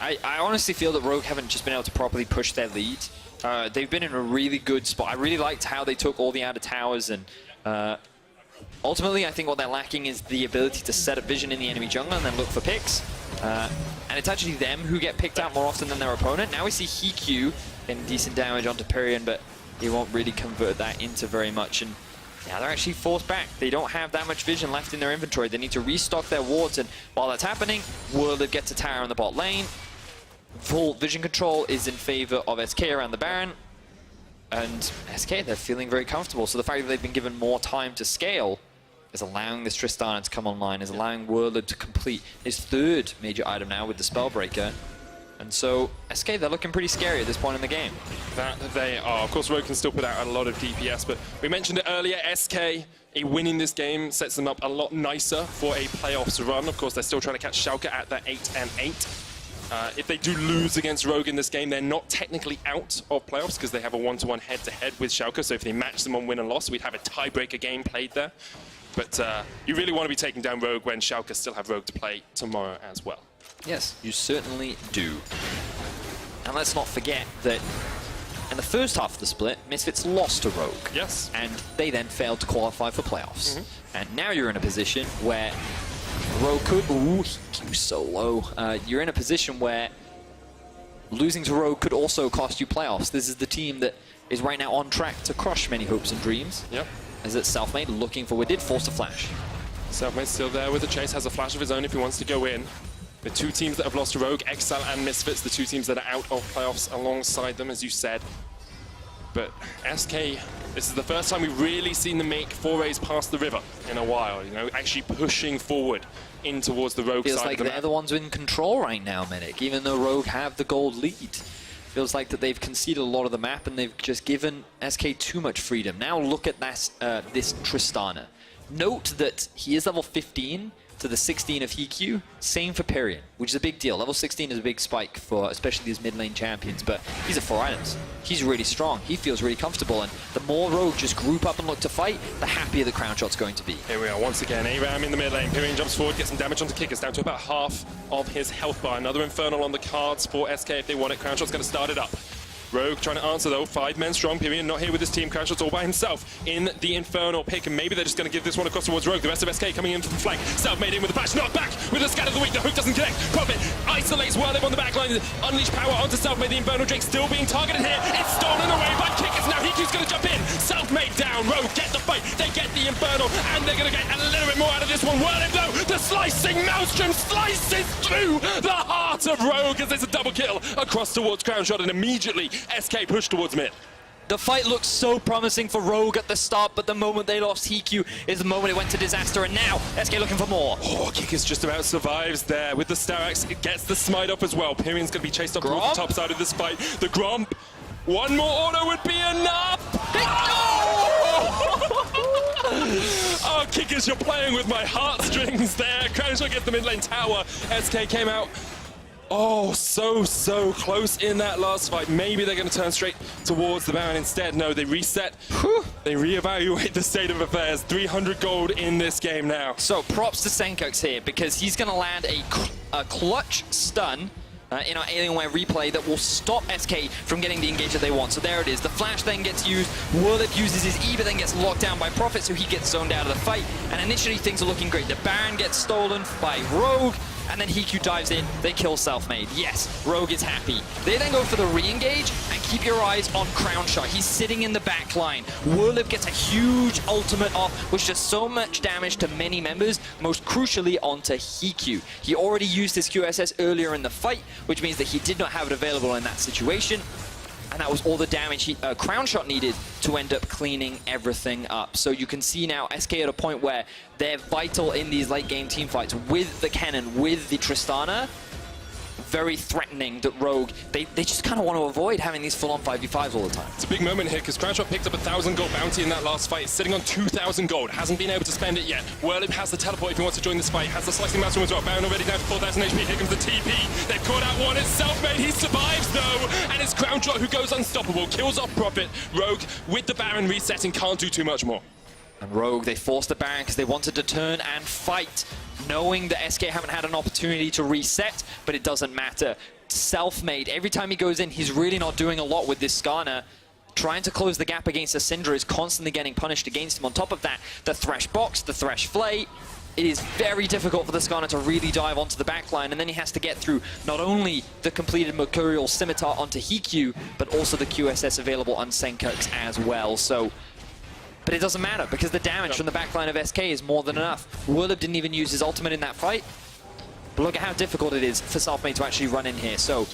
I honestly feel that Rogue haven't just been able to properly push their lead. They've been in a really good spot. I really liked how they took all the outer towers, and ultimately I think what they're lacking is the ability to set up vision in the enemy jungle and then look for picks. And it's actually them who get picked out more often than their opponent. Now we see Hikyu getting decent damage onto Pyrion, but he won't really convert that into very much. And now they're actually forced back. They don't have that much vision left in their inventory. They need to restock their wards, and while that's happening, World gets a tower in the bot lane. Full vision control is in favor of SK around the Baron. And SK, they're feeling very comfortable. So the fact that they've been given more time to scale is allowing this Tristana to come online, is allowing Warlord to complete his third major item now with the Spellbreaker. And so, SK, they're looking pretty scary at this point in the game. That they are. Of course, Rogue can still put out a lot of DPS, but we mentioned it earlier, SK, a win in this game sets them up a lot nicer for a playoffs run. Of course, they're still trying to catch Schalke at that 8-8. If they do lose against Rogue in this game, they're not technically out of playoffs because they have a 1-to-1 head-to-head with Schalke, so if they match them on win and loss, we'd have a tiebreaker game played there. But you really want to be taking down Rogue when Schalke still have Rogue to play tomorrow as well. Yes, you certainly do. And let's not forget that in the first half of the split, Misfits lost to Rogue. Yes. And they then failed to qualify for playoffs. And now you're in a position where Rogue could... Ooh, he was so low. You're in a position where losing to Rogue could also cost you playoffs. This is the team that is right now on track to crush many hopes and dreams. Yep. As it's Selfmade looking for... We did force a flash. Selfmade's still there with the chase, has a flash of his own if he wants to go in. The two teams that have lost to Rogue, Exile and Misfits, the two teams that are out of playoffs alongside them, as you said. But SK, this is the first time we've really seen them make forays past the river in a while, you know, actually pushing forward in towards the Rogue Feels side like of the they're map. the ones in control right now, Medic, even though Rogue have the gold lead. Feels like that they've conceded a lot of the map and they've just given SK too much freedom. Now look at this Tristana. Note that he is level 15 to the 16 of Hikyu. Same for Pyrion, which is a big deal. Level 16 is a big spike for especially these mid lane champions, but he's at 4 items. He's really strong. He feels really comfortable, and the more Rogue just group up and look to fight, the happier the crown shot's going to be. Here we are once again, ARAM in the mid lane. Pyrion jumps forward, gets some damage onto Kickers, down to about half of his health bar. Another Infernal on the cards for SK if they want it. Crown shot's going to start it up. Rogue trying to answer though, 5 men strong. Pyrion not here with his team. Crownshot's all by himself in the Infernal pick, and maybe they're just going to give this one across towards Rogue. The rest of SK coming in from the flank. Self-made in with the flash, knocked back with the scatter of the weak. The hook doesn't connect. Profit isolates Whirlip on the back line. Unleash power onto Self-made. The Infernal Drake still being targeted here. It's stolen away by Kickers. Now Hiku's going to jump in. Self-made down. Rogue get the fight. They get the Infernal, and they're going to get a little bit more out of this one. Whirlip though, the slicing Maelstrom slices through the heart of Rogue as there's a double kill across towards Crownshot, and immediately SK push towards mid. The fight looks so promising for Rogue at the start, but the moment they lost Hikyu is the moment it went to disaster, and now SK looking for more. Oh, Kickers just about survives there with the Starax. It gets the smite off as well. Pyrion's going to be chased up towards the top side of this fight. The Gromp. One more auto would be enough. Oh, Kickers, you're playing with my heartstrings there. Crownshot gets the mid lane tower. SK came out. Oh, so close in that last fight. Maybe they're going to turn straight towards the Baron instead. No, they reset. They reevaluate the state of affairs. 300 gold in this game now. So props to Senkux here, because he's going to land a clutch stun in our Alienware replay that will stop SK from getting the engage that they want. So there it is. The flash then gets used. Whirlip uses his E, but then gets locked down by Prophet, so he gets zoned out of the fight. And initially things are looking great. The Baron gets stolen by Rogue, and then Hikyu dives in, they kill Selfmade. Yes, Rogue is happy. They then go for the re-engage, and keep your eyes on Crownshot. He's sitting in the back line. Whirlip gets a huge ultimate off, which does so much damage to many members, most crucially onto Hikyu. He already used his QSS earlier in the fight, which means that he did not have it available in that situation. And that was all the damage Crownshot needed to end up cleaning everything up. So you can see now SK at a point where they're vital in these late game team fights with the cannon, with the Tristana. Very threatening that Rogue, they just kind of want to avoid having these full-on 5v5s all the time. It's a big moment here because Crownshot picked up 1,000 gold bounty in that last fight, sitting on 2,000 gold, hasn't been able to spend it yet. Whirlip has the teleport if he wants to join this fight, has the slicing maelstrom as well. Baron already down to 4,000 HP, here comes the TP. They've caught out one, it's Selfmade, he survives though, and it's Crownshot who goes unstoppable, kills off Prophet. Rogue with the Baron resetting can't do too much more. And Rogue, they forced the Baron because they wanted to turn and fight, knowing that SK haven't had an opportunity to reset, but it doesn't matter. Selfmade, every time he goes in, he's really not doing a lot with this Skarner. Trying to close the gap against a Syndra is constantly getting punished against him. On top of that, the Thresh box, the Thresh flay, it is very difficult for the Skarner to really dive onto the backline, and then he has to get through not only the completed Mercurial Scimitar onto Hikyu, but also the QSS available on Senkirks as well. So, but it doesn't matter, because the damage from the backline of SK is more than enough. Whirlib didn't even use his ultimate in that fight, but look at how difficult it is for Selfmade to actually run in here. So,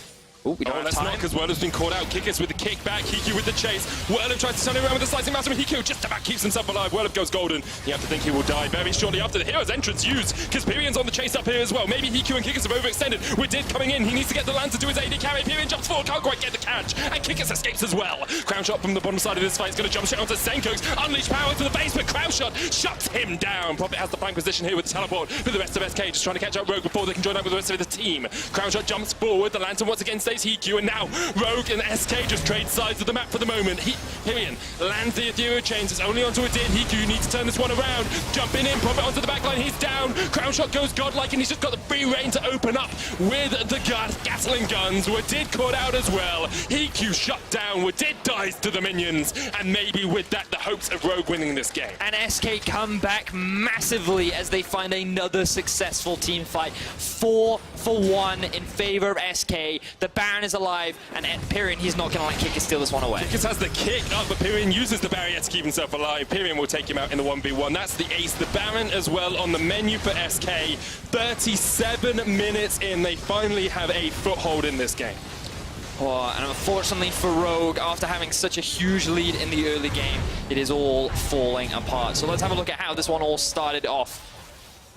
ooh, we don't have time. Not, because Whirlib's been caught out. Kickus with the kickback, Hikyu with the chase. Whirlib tries to turn it around with the slicing mouse, and Hikyu just about keeps himself alive. Whirlib goes golden. You have to think he will die very shortly after the hero's entrance used, because Pyrion's on the chase up here as well. Maybe Hikyu and Kickus have overextended. With Did coming in, he needs to get the Lancer to his AD carry. Pyrion jumps forward, can't quite get the catch, and Kickus escapes as well. Crown Shot from the bottom side of this fight is going to jump straight onto Senkirks. Unleash power to the base, but Crown Shot shuts him down. Prophet has the flank position here with the teleport, but the rest of SK just trying to catch up Rogue before they can join up with the rest of the team. Crown Shot jumps forward, the Lantern once again stays Hikyu, and now Rogue and SK just trade sides of the map for the moment. Pyrion lands the Ethereal Chains. It's only onto a Din. Hikyu needs to turn this one around. Jumping in, Prophet onto the backline. He's down. Crown Shot goes godlike, and he's just got the free reign to open up with the Gatling guns. Wadid caught out as well. Hikyu shut down. Wadid dies to the minions. And maybe with that, the hopes of Rogue winning this game. And SK come back massively as they find another successful team fight. 4-for-1 in favor of SK. The Baron is alive, and Pyrion, he's not going to let Kickus steal this one away. Kickus has the kick up, but Pyrion uses the barrier to keep himself alive. Pyrion will take him out in the 1v1. That's the ace. The Baron as well on the menu for SK. 37 minutes in, they finally have a foothold in this game. Oh, and unfortunately for Rogue, after having such a huge lead in the early game, it is all falling apart. So let's have a look at how this one all started off.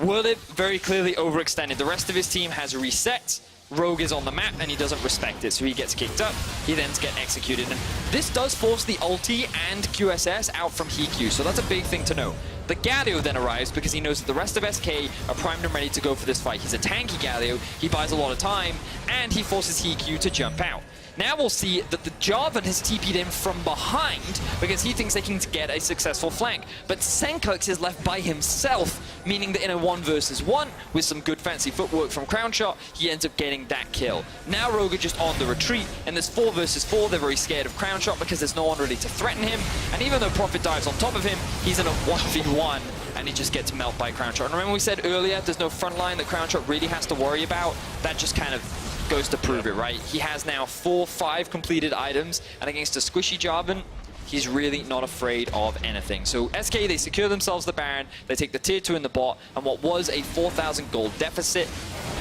Whirlib very clearly overextended. The rest of his team has reset. Rogue is on the map and he doesn't respect it, so he gets kicked up. He then gets executed, and this does force the ulti and QSS out from Hikyu, so that's a big thing to know. The Galio then arrives because he knows that the rest of SK are primed and ready to go for this fight. He's a tanky Galio, he buys a lot of time, and he forces Hikyu to jump out. Now we'll see that the Jarvan has TP'd in from behind because he thinks they can get a successful flank. But Senkirks is left by himself, meaning that in a 1 versus 1, with some good fancy footwork from Crown Shot, he ends up getting that kill. Now Rogue are just on the retreat, and this 4 versus 4, they're very scared of Crown Shot because there's no one really to threaten him. And even though Prophet dives on top of him, he's in a 1v1, and he just gets melted by Crown Shot. And remember we said earlier, there's no front line that Crown Shot really has to worry about? That just kind of goes to prove it, right? He has now 4-5 completed items, and against a squishy Jarvan, he's really not afraid of anything. So SK, they secure themselves the Baron, they take the tier 2 in the bot, and what was a 4,000 gold deficit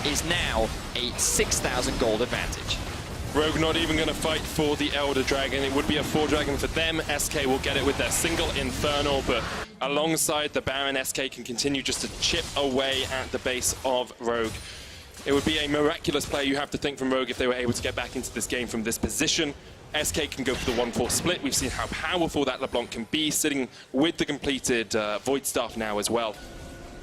is now a 6,000 gold advantage. Rogue not even going to fight for the Elder Dragon. It would be a 4 Dragon for them. SK will get it with their single Infernal, but alongside the Baron, SK can continue just to chip away at the base of Rogue. It would be a miraculous play, you have to think, from Rogue if they were able to get back into this game from this position. SK can go for the 1-4 split. We've seen how powerful that LeBlanc can be, sitting with the completed Void Staff now as well.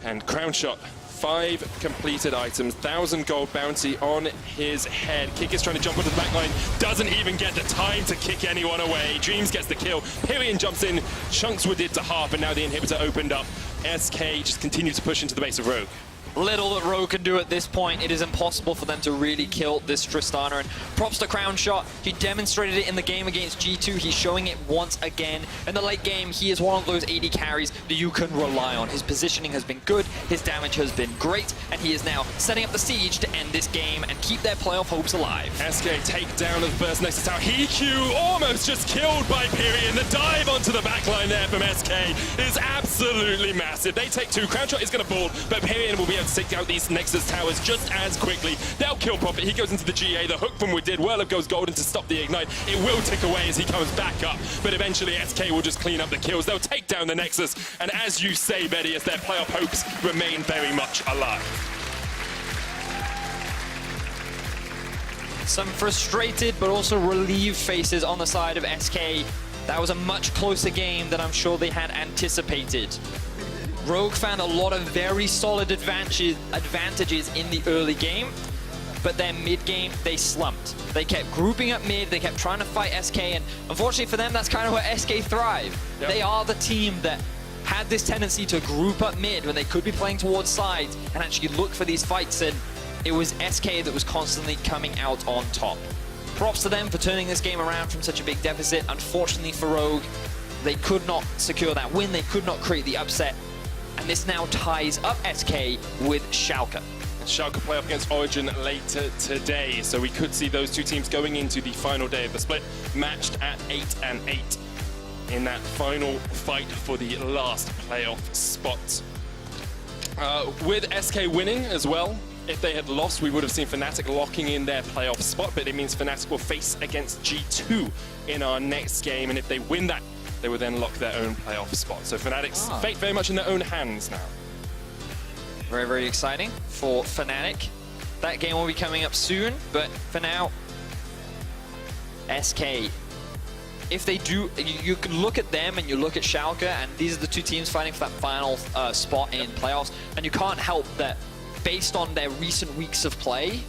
And Crown Shot, 5 completed items, 1,000 gold bounty on his head. Kick is trying to jump onto the backline, doesn't even get the time to kick anyone away. Dreams gets the kill, Pyrion jumps in, chunks with it to half, and now the inhibitor opened up. SK just continue to push into the base of Rogue. Little that Rogue can do at this point. It is impossible for them to really kill this Tristana, and props to Crown Shot. He demonstrated it in the game against G2. He's showing it once again. In the late game, he is one of those AD carries that you can rely on. His positioning has been good, his damage has been great, and he is now setting up the siege to end this game and keep their playoff hopes alive. SK take down of the first Nexus Tower. Hikyu almost just killed by Pyrion. The dive onto the backline there from SK is absolutely massive. They take 2. Crown Shot is going to ball, but Pyrion will be able to take out these Nexus Towers just as quickly. They'll kill Prophet. He goes into the GA. The hook from Wadid. Whirlib goes golden to stop the ignite. It will tick away as he comes back up, but eventually SK will just clean up the kills. They'll take down the Nexus, and as you say, Betty, as their playoff hopes remain very much alive. Some frustrated but also relieved faces on the side of SK. That was a much closer game than I'm sure they had anticipated. Rogue found a lot of very solid advantages in the early game, but then mid-game, they slumped. They kept grouping up mid, they kept trying to fight SK, and unfortunately for them, that's kind of where SK thrive. Yep. They are the team that had this tendency to group up mid when they could be playing towards sides and actually look for these fights, and it was SK that was constantly coming out on top. Props to them for turning this game around from such a big deficit. Unfortunately for Rogue, they could not secure that win, they could not create the upset, and this now ties up SK with Schalke. Schalke play off against Origin later today, so we could see those two teams going into the final day of the split, matched at 8-8 in that final fight for the last playoff spot. With SK winning as well, if they had lost, we would have seen Fnatic locking in their playoff spot, but it means Fnatic will face against G2 in our next game, and if they win that, they will then lock their own playoff spot. So Fnatic's fate very much in their own hands now. Very, very exciting for Fnatic. That game will be coming up soon, but for now, SK, if they do, you can look at them and you look at Schalke, and these are the two teams fighting for that final spot in playoffs, and you can't help that, based on their recent weeks of play,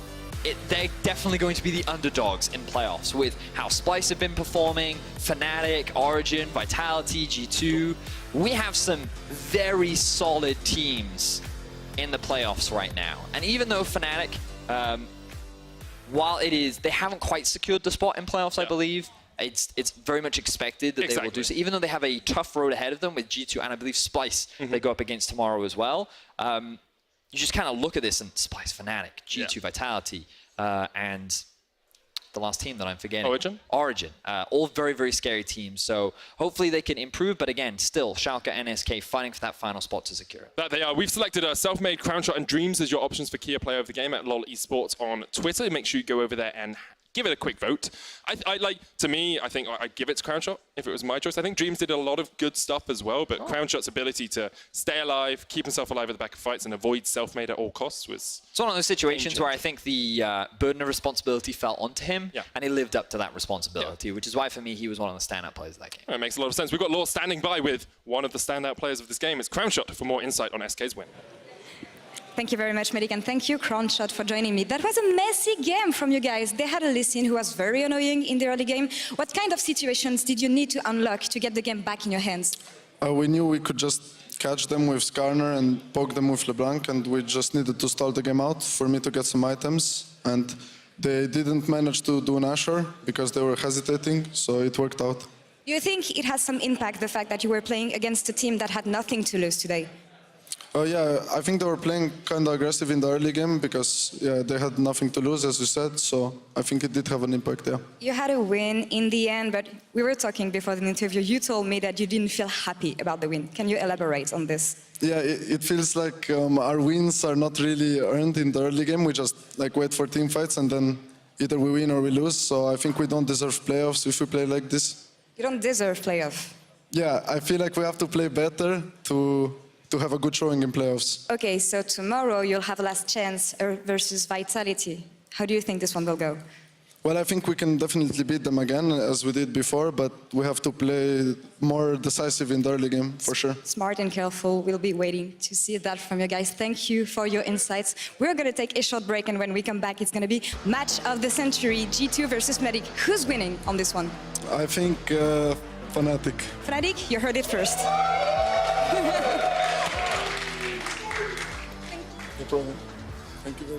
they're definitely going to be the underdogs in playoffs with how Splice have been performing, Fnatic, Origin, Vitality, G2. We have some very solid teams in the playoffs right now. And even though Fnatic, while they haven't quite secured the spot in playoffs, I believe, it's very much expected that they will do so. Even though they have a tough road ahead of them with G2 and I believe Splice they go up against tomorrow as well. You just kind of look at this and Splice, Fnatic, G2, Vitality, and the last team that I'm forgetting. Origin. All very, very scary teams. So hopefully they can improve. But again, still, Schalke and SK fighting for that final spot to secure it. That they are. We've selected Selfmade, Crownshot, and Dreams as your options for Kia Player of the Game at LOL Esports on Twitter. Make sure you go over there and give it a quick vote. To me, I think I'd give it to Crownshot if it was my choice. I think Dreams did a lot of good stuff as well, but Crownshot's ability to stay alive, keep himself alive at the back of fights, and avoid Selfmade at all costs was... It's one of those situations where I think the burden of responsibility fell onto him, and he lived up to that responsibility, which is why, for me, he was one of the standout players of that game. It makes a lot of sense. We've got Law standing by with one of the standout players of this game. It's Crownshot for more insight on SK's win. Thank you very much, Medic, and thank you, Crownshot, for joining me. That was a messy game from you guys. They had a Lee Sin who was very annoying in the early game. What kind of situations did you need to unlock to get the game back in your hands? We knew we could just catch them with Skarner and poke them with LeBlanc, and we just needed to stall the game out for me to get some items. And they didn't manage to do Nashor because they were hesitating, so it worked out. Do you think it has some impact, the fact that you were playing against a team that had nothing to lose today? Yeah, I think they were playing kind of aggressive in the early game because they had nothing to lose, as you said, so I think it did have an impact, You had a win in the end, but we were talking before the interview. You told me that you didn't feel happy about the win. Can you elaborate on this? Yeah, it feels like our wins are not really earned in the early game. We just wait for team fights and then either we win or we lose, so I think we don't deserve playoffs if we play like this. You don't deserve playoff? Yeah, I feel like we have to play better to have a good showing in playoffs. Okay, so tomorrow you'll have a last chance versus Vitality. How do you think this one will go? Well, I think we can definitely beat them again, as we did before, but we have to play more decisive in the early game, for sure. Smart and careful. We'll be waiting to see that from you guys. Thank you for your insights. We're going to take a short break, and when we come back, it's going to be match of the century, G2 versus Medic. Who's winning on this one? I think Fnatic. Fnatic, you heard it first. No problem. Thank you very much.